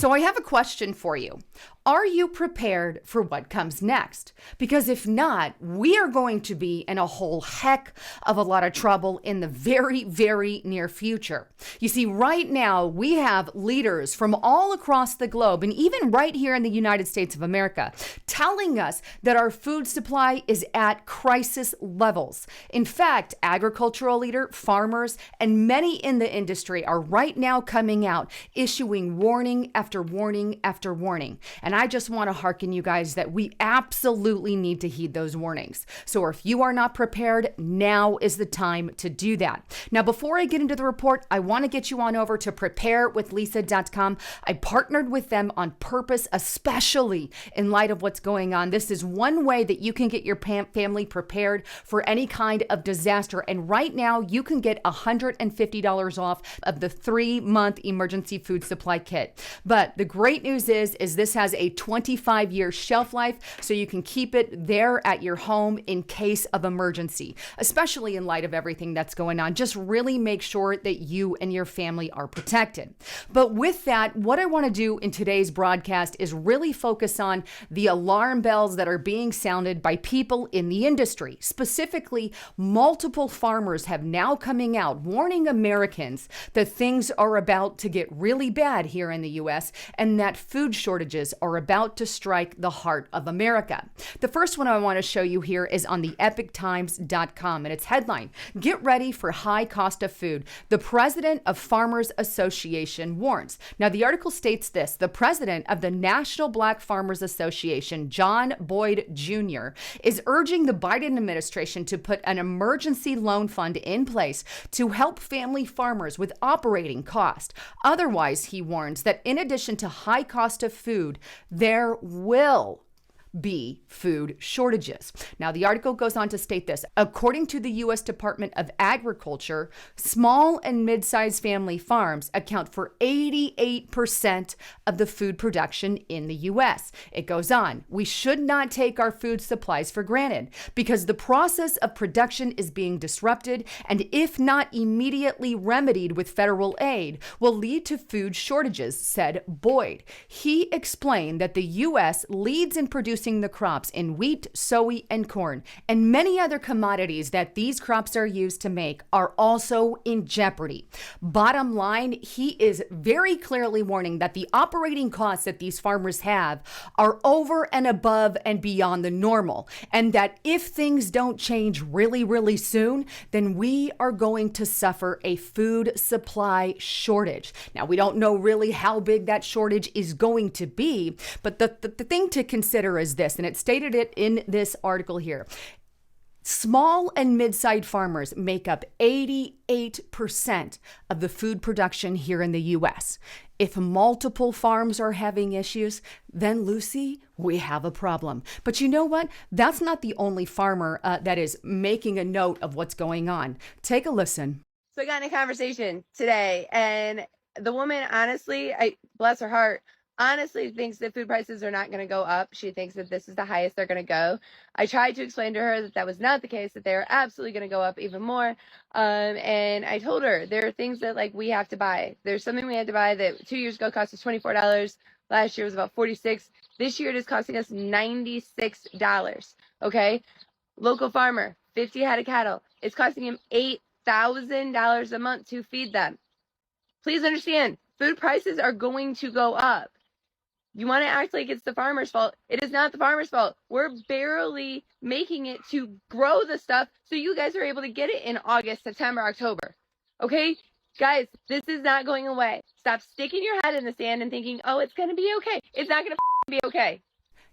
So I have a question for you. Are you prepared for what comes next? Because if not, we are going to be in a whole heck of a lot of trouble in the very, very near future. You see, right now, we have leaders from all across the globe, and even right here in the United States of America, telling us that our food supply is at crisis levels. In fact, agricultural leaders, farmers, and many in the industry are right now coming out, issuing warning after warning after warning. And I just want to hearken you guys that we absolutely need to heed those warnings. So if you are not prepared, now is the time to do that. Now, before I get into the report, I want to get you on over to preparewithlisa.com. I partnered with them on purpose, especially in light of what's going on. This is one way that you can get your family prepared for any kind of disaster. And right now, you can get $150 off of the 3-month emergency food supply kit. But the great news is this has a 25-year shelf life, so you can keep it there at your home in case of emergency, especially in light of everything that's going on. Just really make sure that you and your family are protected. But with that, what I want to do in today's broadcast is really focus on the alarm bells that are being sounded by people in the industry. Specifically, multiple farmers have now coming out warning Americans that things are about to get really bad here in the U.S. and that food shortages are about to strike the heart of America. The first one I want to show you here is on the epictimes.com, and its headline, "Get ready for high cost of food. The president of Farmers Association warns." Now, the article states this: the president of the National Black Farmers Association, John Boyd Jr., is urging the Biden administration to put an emergency loan fund in place to help family farmers with operating cost. Otherwise, he warns that in addition to high cost of food, there will be food shortages. Now, the article goes on to state this: according to the U.S. Department of Agriculture, small and mid-sized family farms account for 88% of the food production in the U.S. It goes on: we should not take our food supplies for granted because the process of production is being disrupted, and if not immediately remedied with federal aid, will lead to food shortages, said Boyd. He explained that the U.S. leads in producing the crops in wheat, soy, and corn, and many other commodities that these crops are used to make are also in jeopardy. Bottom line, he is very clearly warning that the operating costs that these farmers have are over and above and beyond the normal, and that if things don't change really, really soon, then we are going to suffer a food supply shortage. Now, we don't know really how big that shortage is going to be, but the thing to consider is this, and it stated it in this article here. Small and mid-sized farmers make up 88% of the food production here in the U.S. If multiple farms are having issues, then Lucy, we have a problem. But you know what? That's not the only farmer that is making a note of what's going on. Take a listen. So I got in a conversation today, and the woman, honestly, bless her heart, honestly thinks that food prices are not going to go up. She thinks that this is the highest they're going to go. I tried to explain to her that that was not the case, that they're absolutely going to go up even more. And I told her there are things that we have to buy. There's something we had to buy that 2 years ago cost us $24. Last year was about $46. This year it is costing us $96. Okay. Local farmer, 50 head of cattle. It's costing him $8,000 a month to feed them. Please understand, food prices are going to go up. You want to act like it's the farmer's fault. It is not the farmer's fault. We're barely making it to grow the stuff so you guys are able to get it in August, September, October. Okay? Guys, this is not going away. Stop sticking your head in the sand and thinking, oh, it's going to be okay. It's not going to be okay.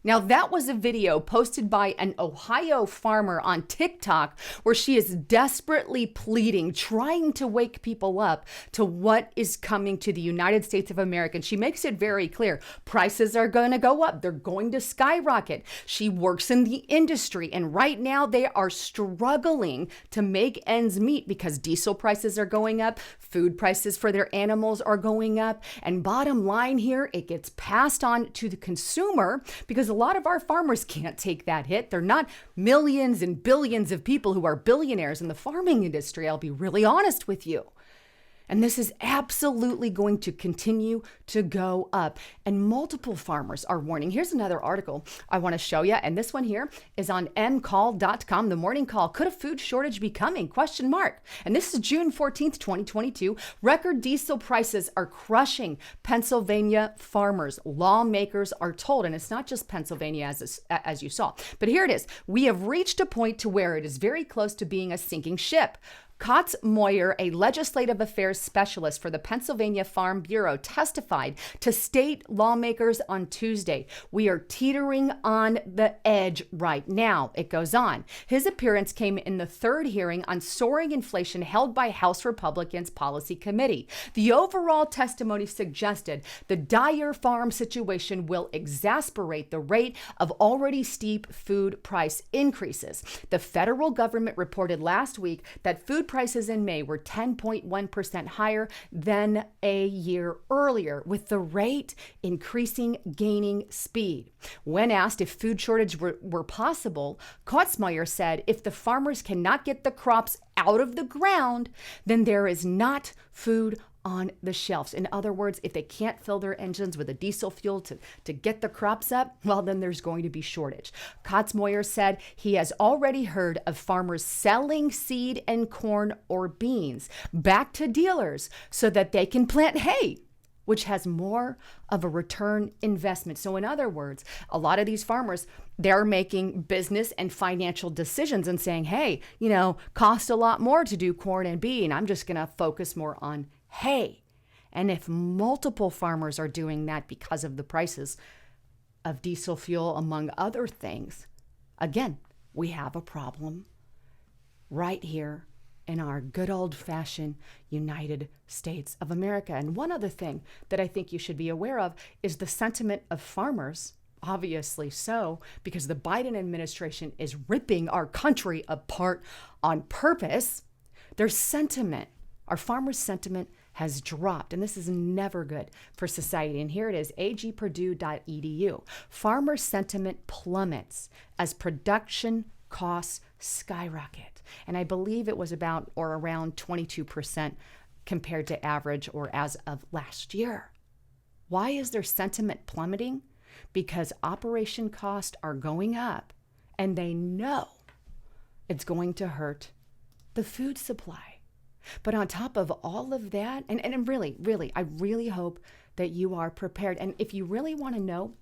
Now, that was a video posted by an Ohio farmer on TikTok where she is desperately pleading, trying to wake people up to what is coming to the United States of America. And she makes it very clear. Prices are going to go up. They're going to skyrocket. She works in the industry, and right now they are struggling to make ends meet because diesel prices are going up, food prices for their animals are going up, and bottom line here, it gets passed on to the consumer because a lot of our farmers can't take that hit. They're not millions and billions of people who are billionaires in the farming industry. I'll be really honest with you. And this is absolutely going to continue to go up. And multiple farmers are warning. Here's another article I want to show you. And this one here is on mcall.com. The morning call. Could a food shortage be coming? Question mark. And this is June 14th, 2022. Record diesel prices are crushing Pennsylvania farmers. Lawmakers are told, and it's not just Pennsylvania as you saw, but here it is. We have reached a point to where it is very close to being a sinking ship. Kotz Moyer, a legislative affairs specialist for the Pennsylvania Farm Bureau, testified to state lawmakers on Tuesday. We are teetering on the edge right now. It goes on. His appearance came in the third hearing on soaring inflation held by House Republicans Policy Committee. The overall testimony suggested the dire farm situation will exacerbate the rate of already steep food price increases. The federal government reported last week that food prices in May were 10.1% higher than a year earlier, with the rate gaining speed. When asked if food shortage were possible, Kotzmeyer said if the farmers cannot get the crops out of the ground, then there is not food on the shelves. In other words, if they can't fill their engines with a diesel fuel to get the crops up, well, then there's going to be shortage. Kotzmeyer said he has already heard of farmers selling seed and corn or beans back to dealers so that they can plant hay, which has more of a return investment. So in other words, a lot of these farmers, they're making business and financial decisions and saying, hey, cost a lot more to do corn and bean. I'm just going to focus more on hay. And if multiple farmers are doing that because of the prices of diesel fuel, among other things, again, we have a problem right here in our good old-fashioned United States of America. And one other thing that I think you should be aware of is the sentiment of farmers. Obviously so, because the Biden administration is ripping our country apart on purpose. Their sentiment, our farmers' sentiment, has dropped, and this is never good for society. And here it is, agpurdue.edu. Farmer sentiment plummets as production costs skyrocket. And I believe it was about or around 22% compared to average or as of last year. Why is their sentiment plummeting? Because operation costs are going up, and they know it's going to hurt the food supply. But on top of all of that, and really, I really hope that you are prepared. And if you really want to know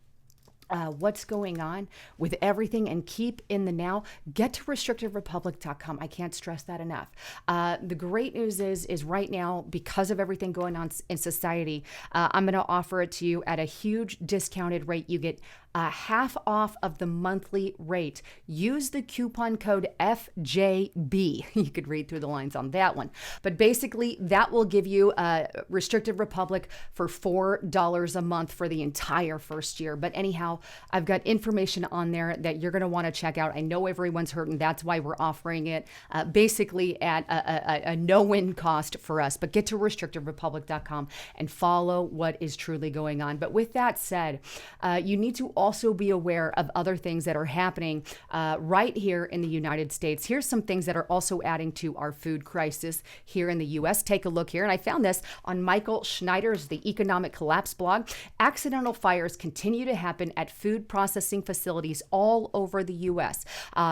what's going on with everything and keep in the now, get to restrictiverepublic.com. I can't stress that enough. The great news is right now, because of everything going on in society, I'm going to offer it to you at a huge discounted rate. You get half off of the monthly rate. Use the coupon code FJB. You could read through the lines on that one. But basically, that will give you Restrictive Republic for $4 a month for the entire first year. But anyhow, I've got information on there that you're going to want to check out. I know everyone's hurting. That's why we're offering it basically at a no-win cost for us. But get to restrictiverepublic.com and follow what is truly going on. But with that said, you need to also be aware of other things that are happening right here in the United States. Here's some things that are also adding to our food crisis here in the U.S. Take a look here. And I found this on Michael Schneider's The Economic Collapse blog. Accidental fires continue to happen at food processing facilities all over the U.S.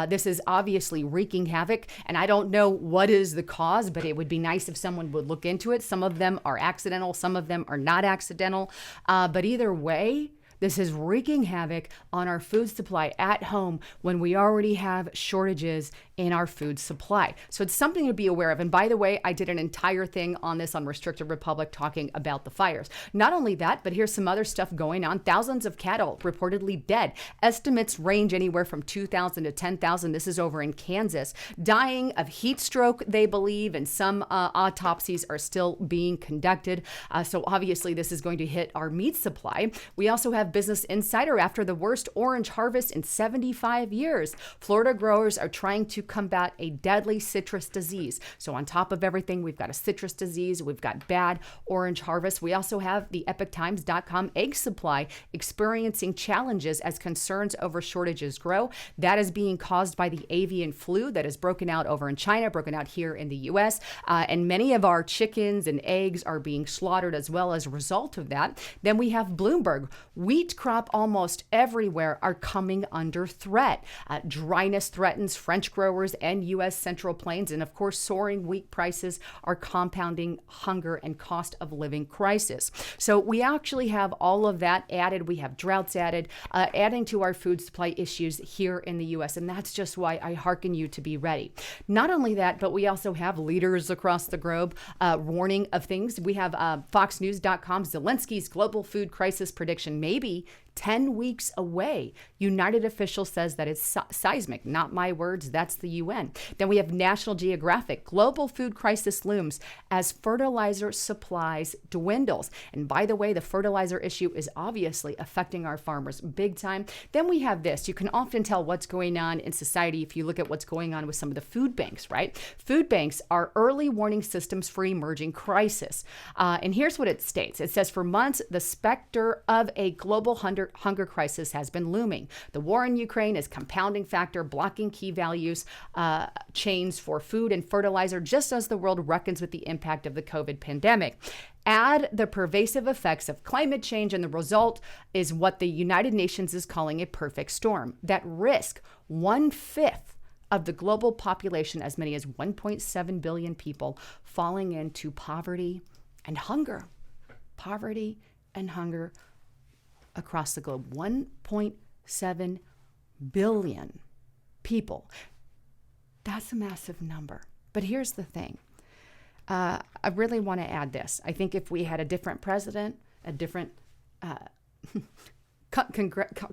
This is obviously wreaking havoc, and I don't know what is the cause, but it would be nice if someone would look into it. Some of them are accidental, some of them are not accidental, but either way, this is wreaking havoc on our food supply at home when we already have shortages in our food supply. So it's something to be aware of. And by the way, I did an entire thing on this on Restrictive Republic talking about the fires. Not only that, but here's some other stuff going on. Thousands of cattle reportedly dead. Estimates range anywhere from 2,000 to 10,000. This is over in Kansas. Dying of heat stroke, they believe, and some autopsies are still being conducted. So obviously this is going to hit our meat supply. We also have Business Insider after the worst orange harvest in 75 years. Florida growers are trying to combat a deadly citrus disease. So on top of everything, we've got a citrus disease, we've got bad orange harvest. We also have the EpicTimes.com egg supply experiencing challenges as concerns over shortages grow. That is being caused by the avian flu that has broken out over in China, broken out here in the U.S., and many of our chickens and eggs are being slaughtered as well as a result of that. Then we have Bloomberg. Wheat crop almost everywhere are coming under threat. Dryness threatens French growers and U.S. Central Plains, and of course, soaring wheat prices are compounding hunger and cost of living crisis. So we actually have all of that added. We have droughts added, adding to our food supply issues here in the U.S., and that's just why I hearken you to be ready. Not only that, but we also have leaders across the globe warning of things. We have FoxNews.com, Zelensky's global food crisis prediction, maybe 10 weeks away. United official says that it's seismic. Not my words, that's the UN. Then we have National Geographic. Global food crisis looms as fertilizer supplies dwindles. And by the way, the fertilizer issue is obviously affecting our farmers big time. Then we have this. You can often tell what's going on in society if you look at what's going on with some of the food banks, right? Food banks are early warning systems for emerging crisis. And here's what it states. It says, for months, the specter of a global hunger crisis has been looming. The war in Ukraine is a compounding factor, blocking key values chains for food and fertilizer, just as the world reckons with the impact of the COVID pandemic. Add the pervasive effects of climate change, and the result is what the United Nations is calling a perfect storm that risk 1/5 of the global population, as many as 1.7 billion people, falling into poverty and hunger. Poverty and hunger across the globe. 1.7 billion people. That's a massive number. But here's the thing. I really want to add this. I think if we had a different president, a different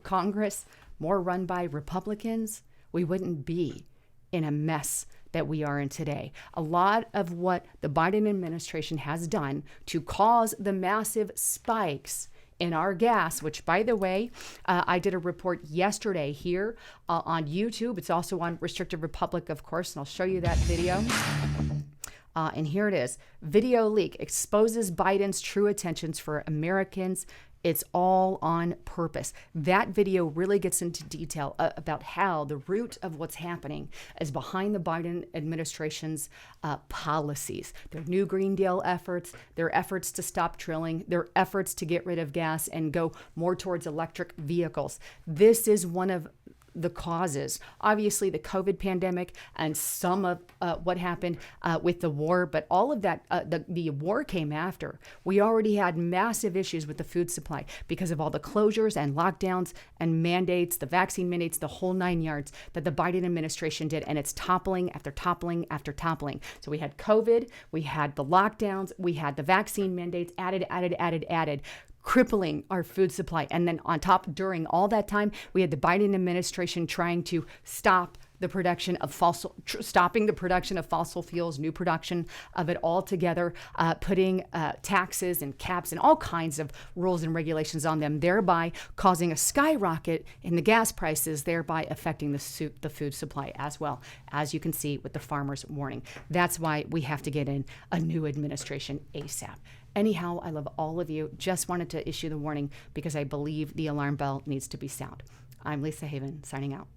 Congress, more run by Republicans, we wouldn't be in a mess that we are in today. A lot of what the Biden administration has done to cause the massive spikes in our gas, which, by the way, I did a report yesterday here on YouTube. It's also on Restricted Republic, of course, and I'll show you that video. And here it is. Video leak exposes Biden's true intentions for Americans. It's all on purpose. That video really gets into detail about how the root of what's happening is behind the Biden administration's policies, their new Green Deal efforts, their efforts to stop drilling, their efforts to get rid of gas and go more towards electric vehicles. This is one of the causes, obviously the COVID pandemic and some of what happened with the war, but all of that, the war came after. We already had massive issues with the food supply because of all the closures and lockdowns and mandates, the vaccine mandates, the whole 9 yards that the Biden administration did, and it's toppling after toppling after toppling. So we had COVID, we had the lockdowns, we had the vaccine mandates added, crippling our food supply. And then on top, during all that time, we had the Biden administration trying to stop the production of stopping the production of fossil fuels, new production of it altogether, putting taxes and caps and all kinds of rules and regulations on them, thereby causing a skyrocket in the gas prices, thereby affecting the food supply as well, as you can see with the farmers' warning. That's why we have to get in a new administration ASAP. Anyhow, I love all of you. Just wanted to issue the warning because I believe the alarm bell needs to be sound. I'm Lisa Haven, signing out.